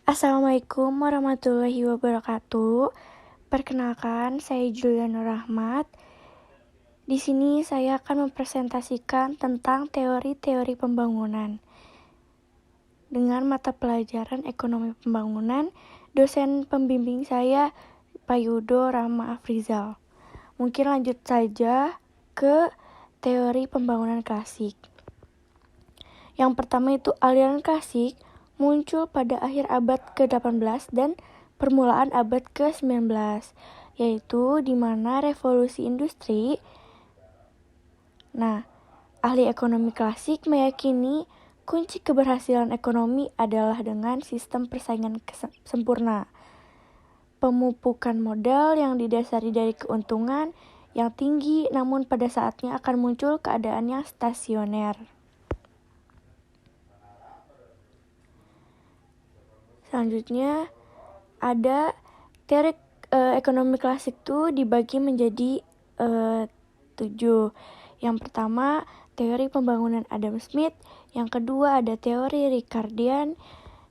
Assalamualaikum warahmatullahi wabarakatuh. Perkenalkan, saya Juliana Rahmat. Di sini saya akan mempresentasikan tentang teori-teori pembangunan. Dengan mata pelajaran ekonomi pembangunan, dosen pembimbing saya Pak Yudo Rama Afrizal. Mungkin lanjut saja ke teori pembangunan klasik. Yang pertama itu aliran klasik muncul pada akhir abad ke-18 dan permulaan abad ke-19, yaitu di mana revolusi industri. Nah, ahli ekonomi klasik meyakini kunci keberhasilan ekonomi adalah dengan sistem persaingan sempurna, pemupukan modal yang didasari dari keuntungan yang tinggi, namun pada saatnya akan muncul keadaan yang stasioner. Selanjutnya ada teori ekonomi klasik itu dibagi menjadi 7. Yang pertama teori pembangunan Adam Smith, yang kedua ada teori Ricardian,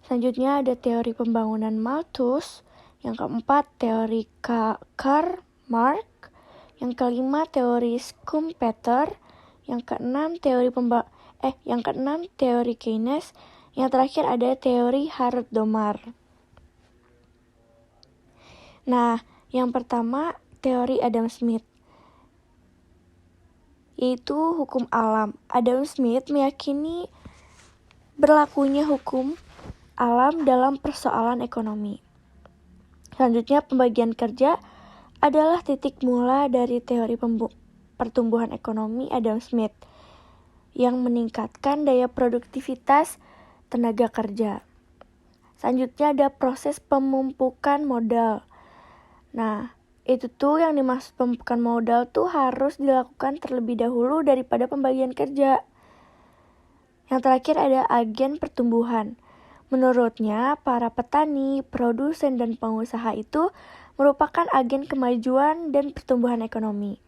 selanjutnya ada teori pembangunan Malthus, yang keempat teori Karl Marx, yang kelima teori Schumpeter, yang keenam teori Keynes, yang terakhir ada teori Harold Domar. Nah, yang pertama teori Adam Smith, yaitu hukum alam. Adam Smith meyakini berlakunya hukum alam dalam persoalan ekonomi. Selanjutnya pembagian kerja adalah titik mula dari teori pertumbuhan ekonomi Adam Smith yang meningkatkan daya produktivitas tenaga kerja. Selanjutnya ada proses pemumpukan modal. Nah, itu tuh yang dimaksud pemumpukan modal tuh harus dilakukan terlebih dahulu daripada pembagian kerja. Yang terakhir ada agen pertumbuhan. Menurutnya, para petani, produsen, dan pengusaha itu merupakan agen kemajuan dan pertumbuhan ekonomi.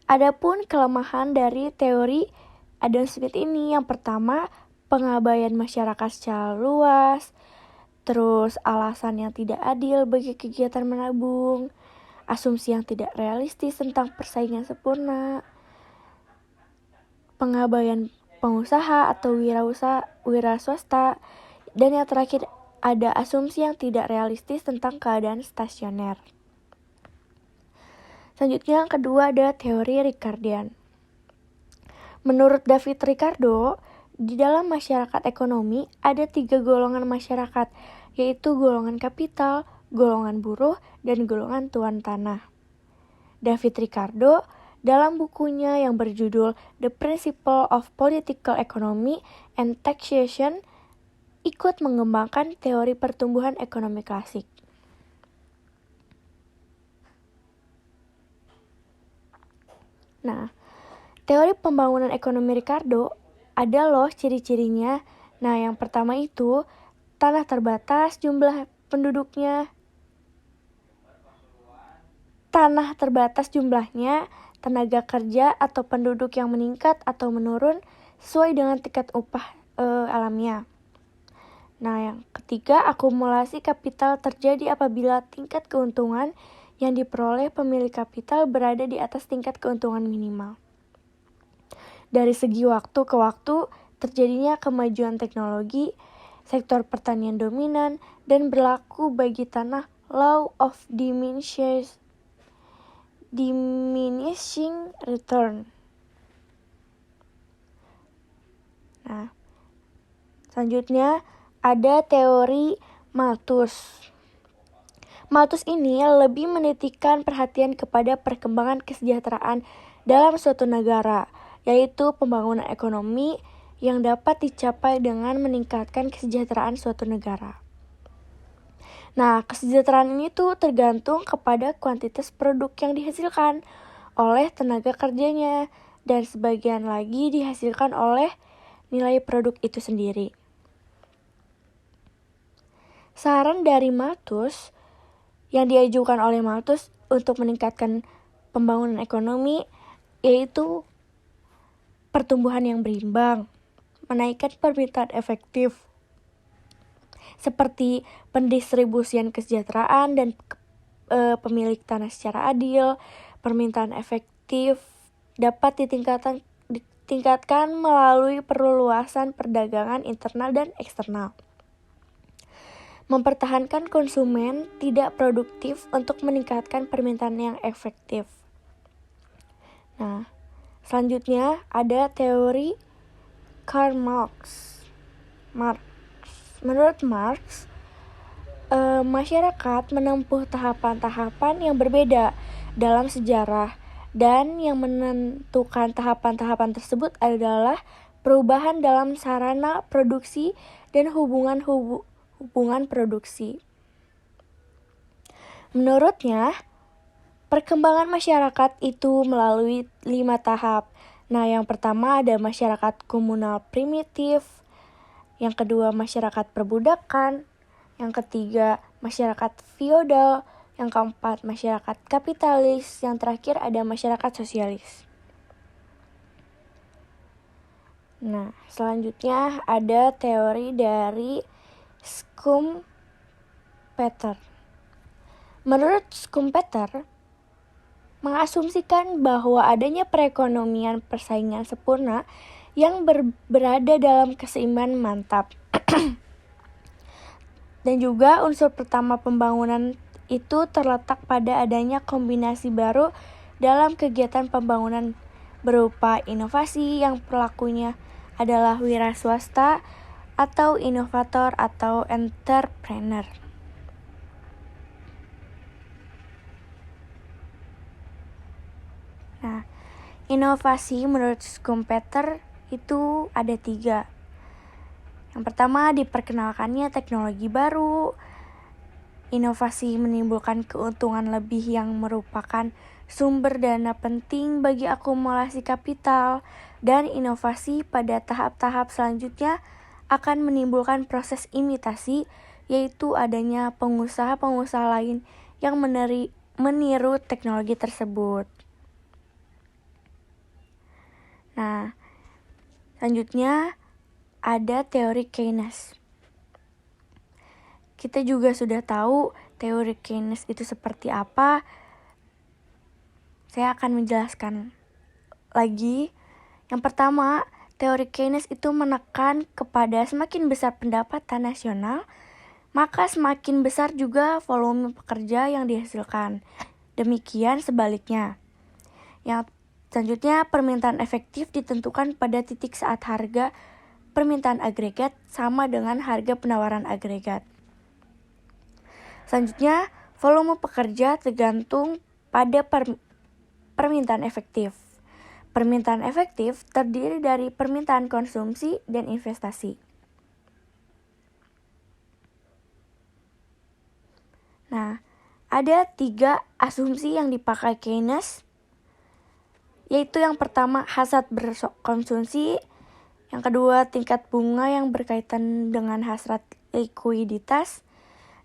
Adapun kelemahan dari teori Adam Smith ini, yang pertama, pengabaian masyarakat secara luas, terus alasan yang tidak adil bagi kegiatan menabung, asumsi yang tidak realistis tentang persaingan sempurna, pengabaian pengusaha atau wira swasta, dan yang terakhir ada asumsi yang tidak realistis tentang keadaan stasioner. Selanjutnya yang kedua ada teori Ricardian. Menurut David Ricardo, di dalam masyarakat ekonomi ada 3 golongan masyarakat, yaitu golongan kapital, golongan buruh, dan golongan tuan tanah. David Ricardo dalam bukunya yang berjudul The Principle of Political Economy and Taxation ikut mengembangkan teori pertumbuhan ekonomi klasik. Nah, teori pembangunan ekonomi Ricardo ada loh ciri-cirinya. Nah, yang pertama itu tanah terbatas jumlah penduduknya. Tanah terbatas jumlahnya, tenaga kerja atau penduduk yang meningkat atau menurun sesuai dengan tingkat upah alamiah. Nah, yang ketiga, akumulasi kapital terjadi apabila tingkat keuntungan yang diperoleh pemilik kapital berada di atas tingkat keuntungan minimal. Dari segi waktu ke waktu, terjadinya kemajuan teknologi, sektor pertanian dominan, dan berlaku bagi tanah law of diminishing return. Nah, selanjutnya ada teori Malthus. Malthus ini lebih menitikkan perhatian kepada perkembangan kesejahteraan dalam suatu negara, yaitu pembangunan ekonomi yang dapat dicapai dengan meningkatkan kesejahteraan suatu negara. Nah, kesejahteraan ini tuh tergantung kepada kuantitas produk yang dihasilkan oleh tenaga kerjanya, dan sebagian lagi dihasilkan oleh nilai produk itu sendiri. Saran dari Malthus yang diajukan oleh Malthus untuk meningkatkan pembangunan ekonomi yaitu pertumbuhan yang berimbang, menaikkan permintaan efektif, seperti pendistribusian kesejahteraan dan pemilik tanah secara adil. Permintaan efektif dapat ditingkatkan melalui perluasan perdagangan internal dan eksternal. Mempertahankan konsumen tidak produktif untuk meningkatkan permintaan yang efektif. Nah, selanjutnya ada teori Karl Marx. Menurut Marx, masyarakat menempuh tahapan-tahapan yang berbeda dalam sejarah, dan yang menentukan tahapan-tahapan tersebut adalah perubahan dalam sarana produksi dan hubungan produksi. Menurutnya, perkembangan masyarakat itu melalui 5 tahap. Nah, yang pertama ada masyarakat komunal primitif, yang kedua masyarakat perbudakan, yang ketiga masyarakat feodal, yang keempat masyarakat kapitalis, yang terakhir ada masyarakat sosialis. Nah, selanjutnya ada teori dari Schumpeter. Menurut Schumpeter, mengasumsikan bahwa adanya perekonomian persaingan sempurna yang berada dalam keseimbangan mantap. Dan juga unsur pertama pembangunan itu terletak pada adanya kombinasi baru dalam kegiatan pembangunan berupa inovasi yang pelakunya adalah wira swasta atau inovator atau entrepreneur. Nah, inovasi menurut Schumpeter itu ada 3. Yang pertama, diperkenalkannya teknologi baru. Inovasi menimbulkan keuntungan lebih yang merupakan sumber dana penting bagi akumulasi kapital. Dan inovasi pada tahap-tahap selanjutnya akan menimbulkan proses imitasi, yaitu adanya pengusaha-pengusaha lain yang meniru teknologi tersebut. Nah, selanjutnya ada teori Keynes. Kita juga sudah tahu teori Keynes itu seperti apa. Saya akan menjelaskan lagi. Yang pertama, teori Keynes itu menekan kepada semakin besar pendapatan nasional, maka semakin besar juga volume pekerja yang dihasilkan. Demikian sebaliknya. Yang selanjutnya, permintaan efektif ditentukan pada titik saat harga permintaan agregat sama dengan harga penawaran agregat. Selanjutnya, volume pekerja tergantung pada permintaan efektif. Permintaan efektif terdiri dari permintaan konsumsi dan investasi. Nah, ada 3 asumsi yang dipakai Keynes, yaitu yang pertama hasrat berkonsumsi, yang kedua tingkat bunga yang berkaitan dengan hasrat likuiditas,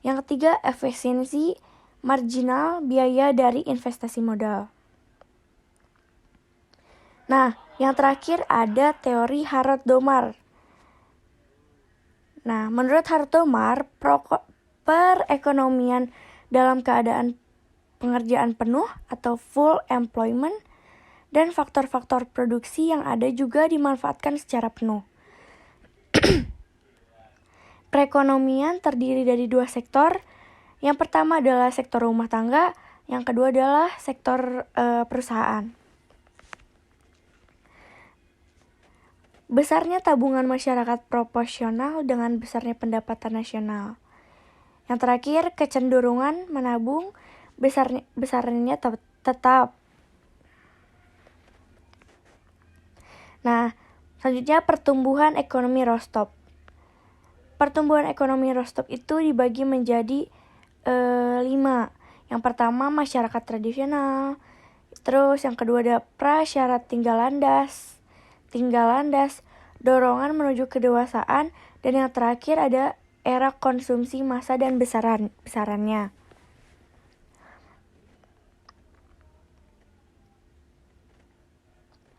yang ketiga efisiensi marginal biaya dari investasi modal. Nah, yang terakhir ada teori Harrod-Domar. Nah, menurut Harrod-Domar, perekonomian dalam keadaan pengerjaan penuh atau full employment dan faktor-faktor produksi yang ada juga dimanfaatkan secara penuh. Perekonomian terdiri dari 2 sektor. Yang pertama adalah sektor rumah tangga, yang kedua adalah sektor perusahaan. Besarnya tabungan masyarakat proporsional dengan besarnya pendapatan nasional. Yang terakhir, kecenderungan menabung besarnya tetap. Nah, selanjutnya pertumbuhan ekonomi Rostock. Pertumbuhan ekonomi Rostock itu dibagi menjadi 5. Yang pertama masyarakat tradisional. Terus yang kedua ada prasyarat tinggal landas, dorongan menuju kedewasaan, dan yang terakhir ada era konsumsi massa dan besarannya.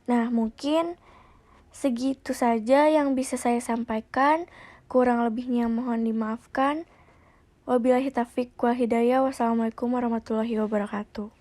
Nah, mungkin segitu saja yang bisa saya sampaikan. Kurang lebihnya mohon dimaafkan. Wabillahi taufiq wal hidayah. Wassalamualaikum warahmatullahi wabarakatuh.